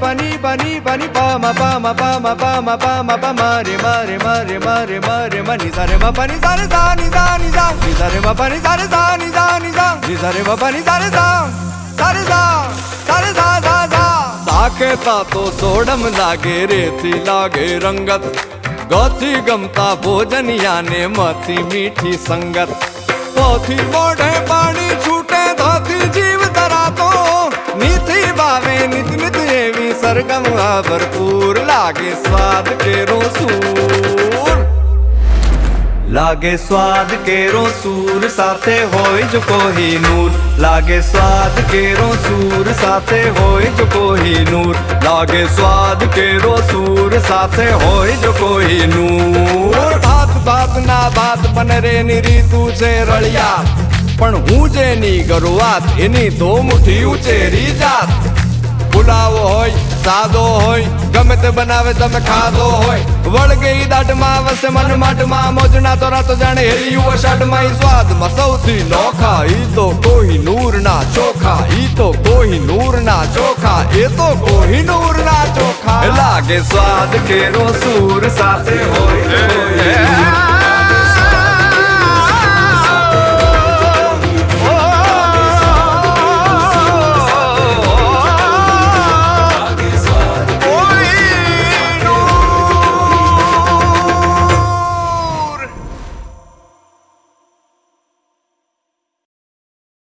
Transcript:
pani pani pani pa ma pa ma pa ma pa ma pa ma pa ma re ma re ma re ma re ma re ma ni sa re ma pa ni sa re sa ni sa ni sa ni sa re ma pa ni sa re sa ni sa ni sa ni sa re ma pa ni sa re sa sa re sa sa re sa sa sa Saketa તો સોડમ લાગે રેતી લાગે રંગત ગોથી ગમતા ભોજનિયાને મથી મીઠી સંગત પોથી મોઢે પાણી છૂટે ધોથી જીવ ધરાતો નીથી ભાવે નિત નિત એવી સરગમ આ ભરપૂર લાગે સ્વાદ કેરો સૂર લાગે સ્વાદ કેરો સૂર સાથે હોય જો કોહિનૂર લાગે સ્વાદ કેરો સૂર સાથે હોય જો કોહિનૂર લાગે સ્વાદ કેરો સૂર સાથે હોય જો કોહિનૂર ભાત ભાત ના ભાત પનરે ની રીતુ છે રળિયા પણ હું જેની ગરુવાત એની તો મુઠ્ઠી ઉચેરી જાત પુલાવ હોય સાદો હોય ગમે તે બનાવે તમે ખાધો હોય વળગે દાઢમાં વસે મન માટમાં મોજના તો રાતો જાણે હેલિયું અષાઢમાં ઈ સ્વાદમાં સૌથી નોખા ઈ તો કોહિનૂર ના ચોખા ઈ તો કોહિનૂર ના ચોખા એ તો કોહિનૂર ના ચોખા લાગે સ્વાદ કેરો સૂર સાથે હોય